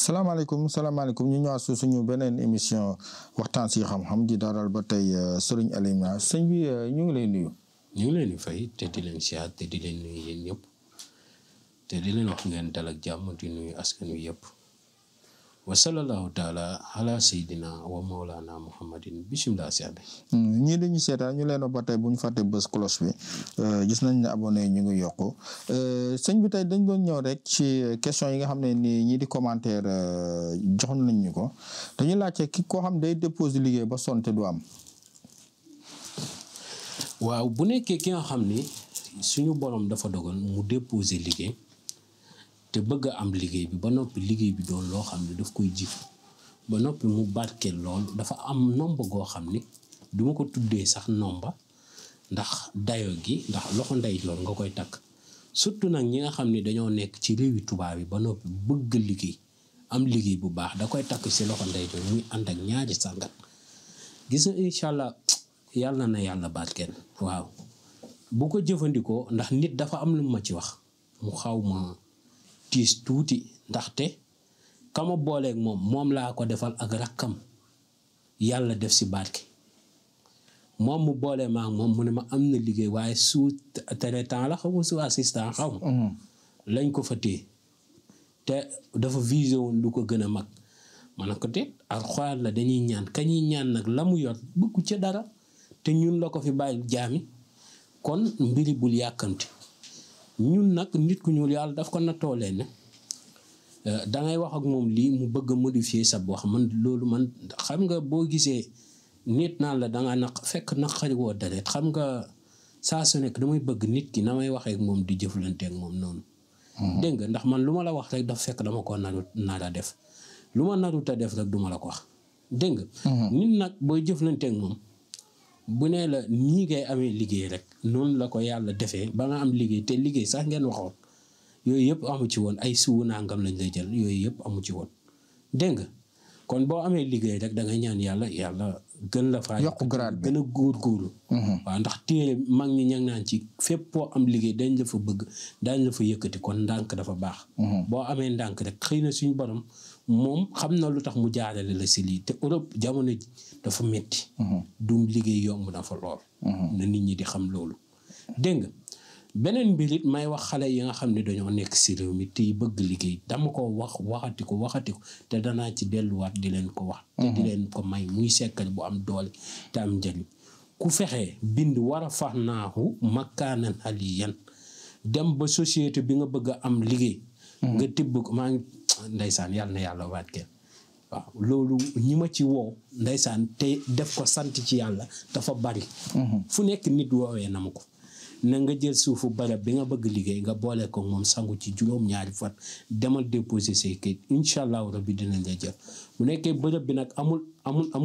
salaamaaleykum ñu ñëwaat suñu beneen émission waxtaan si xam-xam di daral ba tey Serigne Aliou Niang sëñ bi ñu ngi lay nuyu. ñu ngi leen di fay te di leen siyaar te di leen nuyu yéen ñëpp te di leen wax ngeen dal ak jàmm di nuyu askan wi yëpp wa sallallahu taala ala sayyidina wa mawlana muhammadin bisimilah seex bi. ñii dañuy seetaan ñu leen ba tey bu ñu fàtte bës cloche bi gis nañ ne abonné ñu ngi yokku sëñ bi tey dañ doon ñëw rek ci question yi nga xam ne nii ñii di commentaire jox nañ ñu ko dañuy laajte ki koo xam day déposé liggéey ba sonn te du am. waaw bu nekkee ki nga xam ni suñu borom dafa dogal mu déposé liggéey te bëgg a am liggéey bi ba noppi liggéey bi doon loo xam ne daf koy jif ba noppi mu barkeel lool dafa am nomba goo xam ni duma ko tuddee sax nomba ndax dayo gi ndax loxo ndeyjoor nga koy takk surtout nag ñi nga xam ne dañoo nekk ci réewi tubaab yi ba noppi bëgg liggéey am liggéey bu baax da koy takk si loxo ndeyjoor muy ànd ak ñaari sàngat gis nga incha allah yàlla na yàlla barkeel waaw bu ko jëfandikoo ndax nit dafa am lu ma ci wax mu xaw ma tiis tuuti ndaxte kama booleeg moom laa ko defal ak rakkam yàlla def si barke moom mu boolee ma ak moom mu ne ma am na liggéey waaye sous traitant la xaw ma sous assistant xaw ma lañ ko fa téye te dafa visé woon lu ko gën a mag ma ne ko te alxuraan la dañuy ñaan kañuy ñaan nag la mu yor bëggu ca dara te ñun la ko fi bàyyi jaami kon mbiri bul yàkkamti ñun nag nit ku ñuul yàlla daf ko nattoo leen ne dangay wax ak moom lii mu bëgg a modifier sa wax man loolu man xam nga boo gisee nit naan la danga fekk naqari woo deret xam nga saa su nekk damay bëgg nit ki na may waxee ak moom di jëflante ak moom noonu dégg nga ndax man lu ma la wax rek daf fekk dama ko nara def lu ma narut a def rek duma la ko wax dégg nga nit nag booy jëflante ak moom bu nee la nii ngay amee liggéey rek noonu la ko yàlla defee ba nga am liggéey te liggéey sax ngeen waxoon yooyu yëpp amu ci woon ay suwu nangam lañ lay jël yooyu yëpp amu ci woon dégg nga kon boo amee liggéey rek da ngay ñaan yàlla gën la faa yokk grade bi gën a góorgóorlu waaw ndax téere mag ñi ña ngi naan ci fépp boo am liggéey dañ la fa bëgg dañ la fa yëkkati kon ndànk dafa baax boo amee ndànk rek xëy na suñu borom moom xam na lu tax mu jaarale la si lii te Europe jamono ji dafa metti dum liggéey yomb na fa lool na nit ñi di xam loolu dégg nga beneen mbir it may wax xale yi nga xam ne dañoo nekk si réew mi te bëgg liggéey dama ko waxati ko te danaa ci delluwaat di leen ko wax te di leen ko may muy sekkal bu am doole te am njëriñ ku fexe bind war a fax naaxu makkaanan aliyan dem ba société bi nga bëgg a am liggéey nga tibb ko maa ngi ndeysaan yàlla na yàlla waat kenn waaw loolu ñi ma ci woo ndeysaan te def ko sant ci yàlla dafa bari fu nekk nit woowee na ma ko na nga jël suufu barab bi nga bëgg liggéey nga boole ko moom sangu ci juróom-ñaari fan demal déposer say kayit incha allahu rabbi dinañ la jël bu nekkee bërëb bi nag amul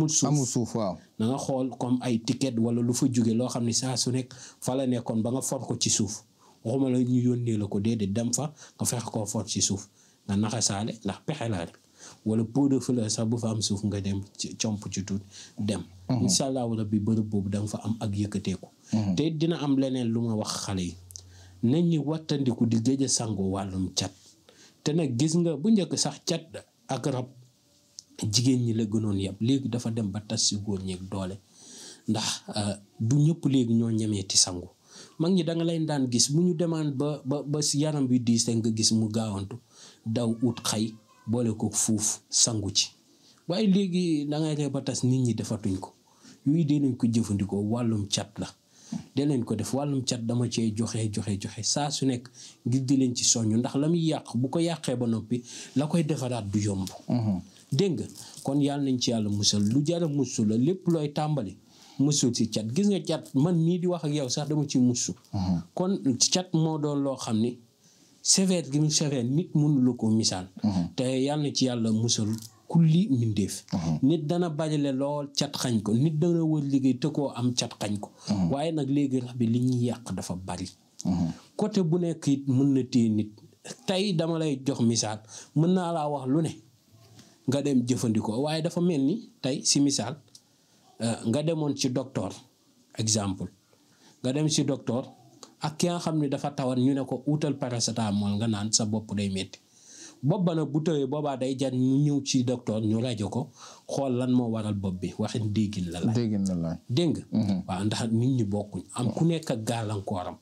suuf waaw na nga xool comme ay ticket wala lu fa jóge loo xam ne saa su nekk fa la nekkoon ba nga for ko ci suuf waxuma la ñu yónnee la ko déedéet dem fa nga fexe koo for ci suuf nga naxasaale ndax pexe la rek wala pot de fleur sax bu fa am suuf nga dem comp ci tuut dem incha allahu rabbi bërëb boobu da nga fa am ak yëkkateeku te dina am leneen lu ma wax xale yi nañ ñi wattandiku di gëj a sangoo wàllum cat te nag gis nga bu njëkk sax cat ak rab jigéen ñi la gënoon yàpp léegi dafa dem ba tas si góor ñeeg doole ndax du ñëpp léegi ñoo ñemeeti sangu mag ñi da nga leen daan gis bu ñu demaan ba si yaram bi diis te nga gis mu gaawantu daw ut xay boole ko fuuf sangu ci waaye léegi da ngay ree ba tas nit ñi defatuñ ko yooyu dee nañ ko jëfandikoo wàllum cat la de leen ko def wàllum cat dama cee joxe saa su nekk ngir di leen ci soññu ndax la muy yàq bu ko yàqee ba noppi la koy defaraat du yomb dégg nga kon yàlla nañ ci yàlla musal lu jara musu la lépp looy tàmbali musul ci cat gis nga cat man mii di wax ak yow sax dama ci musu kon cat moo doon loo xam ni sévère gi mu sévère nit mënula ko misaal te yàlla na ci yàlla musal kulli mindeef nit dana bajale lool cat xañ ko nit dana wër liggéey te koo am cat xañ ko waaye nag léegi rab bi li ñuy yàq dafa bari côté bu nekk it mën na téye nit tey dama lay jox misaal mën naa laa wax lu ne nga dem jëfandikoo waaye dafa mel ni tey si misaal nga demoon ci docteur exemple nga dem ci docteur ak ki nga xam ne dafa tawat ñu ne ko utal paracétamol nga naan sa bopp day metti bopp ba nag bu tëwee boobaa day jar mu ñëw ci docteur ñu rajo ko xool lan moo waral bopp bi waxin déggin la laaj. dégg nga. waaw ndax nit ñi bokkuñ am ku nekk ak gàllankooram.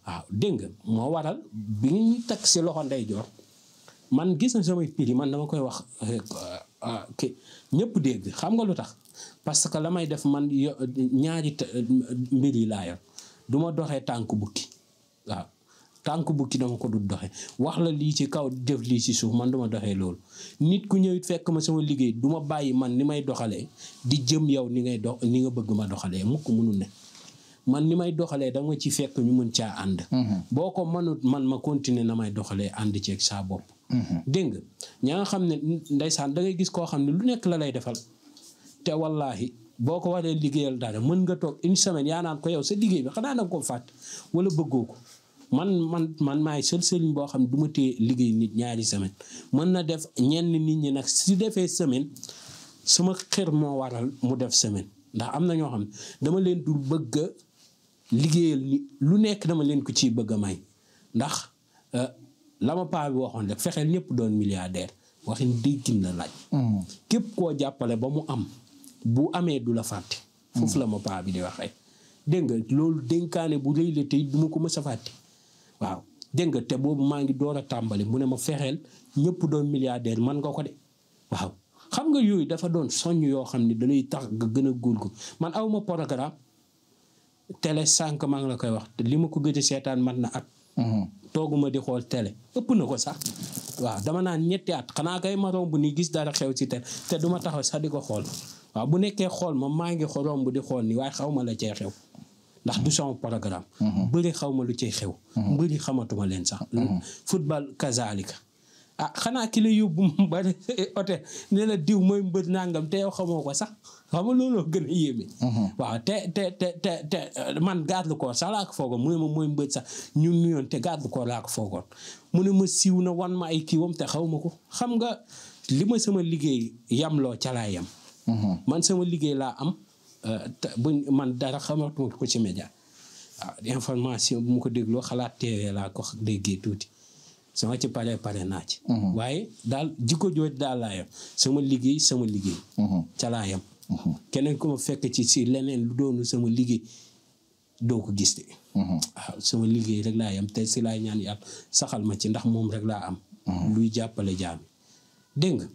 waaw dégg nga moo waral bi ñu teg si loxo ndeyjoor man gis na samay pili man dama koy wax ñëpp dégg xam nga lu tax parce que la may def man ñaari mbir yi laa yor du ma doxee tànk bukki waaw. tànk bukki dama ko du doxe wax la lii ci kaw def lii ci suuf man duma doxee loolu nit ku ñëwit fekk ma sama liggéey du ma bàyyi man ni may doxalee di jëm yow ni nga bëgg ma doxalee mukk mënul ne man ni may doxalee dama ci fekk ñu mën caa ànd boo ko mënut man ma continuer na may doxalee ànd ceeg saa bopp dégg nga ña nga xam ne ndeysaan da ngay gis koo xam ne lu nekk la lay defal te wallaahi boo ko waree liggéeyal dara mën nga toog une semaine yaa naan ko yow sa liggéey bi xanaa nanga ko fàtte wala bëggoo ko man maay seul sëriñ boo xam ne du ma téye liggéey nit ñaari semaine mën na def ñenn nit ñi nag si defee semaine sama xër moo waral mu def semaine ndax am na ñoo xam ne dama leen dul bëgg a liggéeyal ni lu nekk dama leen ko ciy bëgg a may ndax la ma paa bi waxoon rek fexeel ñëpp doon milliardaire waxin déggin la laaj képp koo jàppale ba mu am bu amee du la fàtte foofu la ma paa bi di waxee dégg nga loolu dénkaane bu rëy la tey du ma ko mës a fàtte waaw dégg nga te boobu maa ngi door a tàmbali mu ne ma fexeel ñëpp doon milliardaire man nga ko de waaw xam nga yooyu dafa doon soññ yoo xam ne dalay tax nga gën a góorgóorlu man awma programme télé sànq maa ngi la koy wax te li ma ko gëj a seetaan mat na at tooguma di xool télé ëpp na ko sax waaw dama naan ñetti at xanaa kay ma romb ni gis dara xew ci télé te duma taxaw sax di ko xool waaw bu nekkee xool ma maa ngi romb di xool ni waaye xaw ma la cee xew ndax du sama programme bëri xaw ma lu cay xew mbëri xamatuma leen sax football kazalika xanaa ki la yóbbu ba hôtel ne la diw mooy mbër nangam te yow xamoo ko sax xam nga looloo gën a yéeme waaw te man garde corps sax laa ko foogoon mu ne ma mooy mbër sax ñun nuyoon te garde corps laa ko foogoon mu ne ma siiw na wan ma ay kiiwam te xaw ma ko xam nga li ma sama liggéey yamloo ca laa yam man sama liggéey laa am man dara xamatuma ko ci média waaw information bu mu ko dégloo xalaat teewee laa ko déggee tuuti sama ci pare naa ci waaye daal jikko jooj daal laa yam sama liggéey ca laa yam keneen ku ma fekk ci si leneen lu doonu sama liggéey doo ko gis de waaw sama liggéey rek laa yam te si laay ñaan yàlla saxal ma ci ndax moom rek laa am luy jàppale jaam dégg nga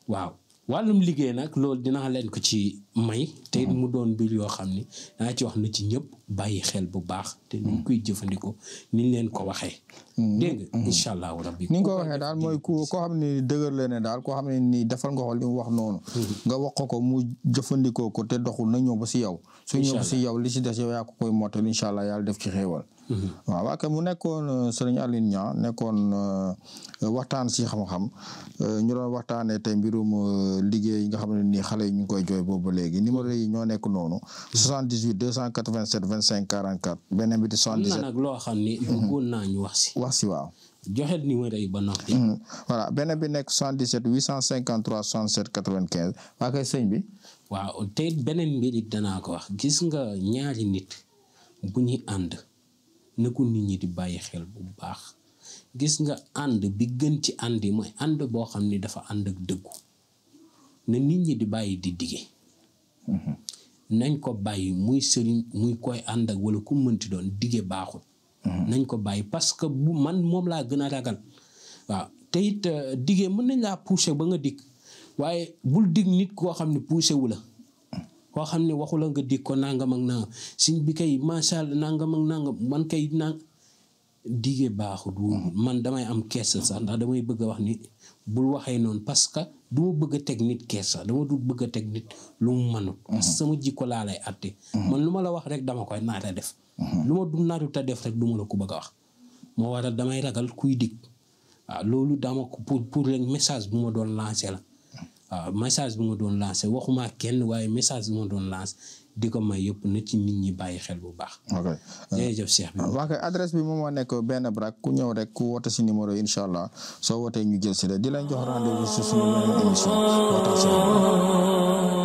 waaw wàllum liggéey nag loolu dinaa leen ko ci may te mu doon mbir yoo xam ni danaa ci wax na ci ñëpp bàyyi xel bu baax te ni koy jëfandikoo ni leen ko waxee dégg nga incha allahu rabbi ni nga ko waxee daal mooy koo xam ne dëgër la ne daal koo xam ne nii defal nga xool li mu wax noonu nga wax ko mu jëfandikoo ko te doxul na ñëw ba si yow su ñëw ba si yow li si des yow yaa ko koy mottal incha allah yàlla def ci xéewal waaw waa kay mu nekkoon sëriñ Alioune Niang nekkoon waxtaan si xam-xam ñu doon waxtaanee tey mbirum liggéey yi nga xam ne nii xale yi ñu ngi koy jooy boobu ba léegi numéro yi ñoo nekk noonu 78 287 25 44 beneen bi di 77 am na nag loo xam ni bëggoon naa ñu wax si waaw joxe numéro yi ba noppi voilà beneen bi nekk 77 853 67 95 waa kay sëñ bi waaw te beneen mbir it danaa ko wax gis nga ñaari nit bu ñuy ànd na ko nit ñi di bàyyi xel bu baax gis nga ànd bi gën ci ànd yi mooy ànd boo xam ni dafa ànd ak dëggu na nit ñi di bàyyi di dige nañ ko bàyyi muy sëriñ muy koy ànd ak wala ku mënti doon dige baaxul nañ ko bàyyi parce que bu man moom laa gën a ragal waaw te it dige mën nañ laa pousser ba nga dig waaye bul dig nit koo xam ne pousser wu la koo xam ne waxu la nga dig ko nangam ak nangam siñ bi kay macha allah nangam ak nangam man kay dige baaxul man damay am kersa sax ndax damay bëgg a wax ni bul waxee noonu parce que du ma bëgg a teg nit kersa dama du bëgg a teg nit lu mu mënut parce que sama jikko laa lay atte man lu ma la wax rek dama koy naata def lu ma du naru ta def rek du ma la ko bëgg a wax moo waral damay ragal kuy dig waaw loolu dama ko pour rek message bu ma doon lancé la waaw message bu ma doon lancé waxuma kenn waaye message bu ma doon lancé di ko may yëpp na ci nit ñi bàyyi xel bu baax. ok jërëjëf Cheikh bi. waaw kay adresse bi moom moo nekk benn brak ku ñëw rek ku woote si numéro yi incha allah soo wootee ñu jël si la di leen jox rendez-vous si suñu beneen émission waxtaan si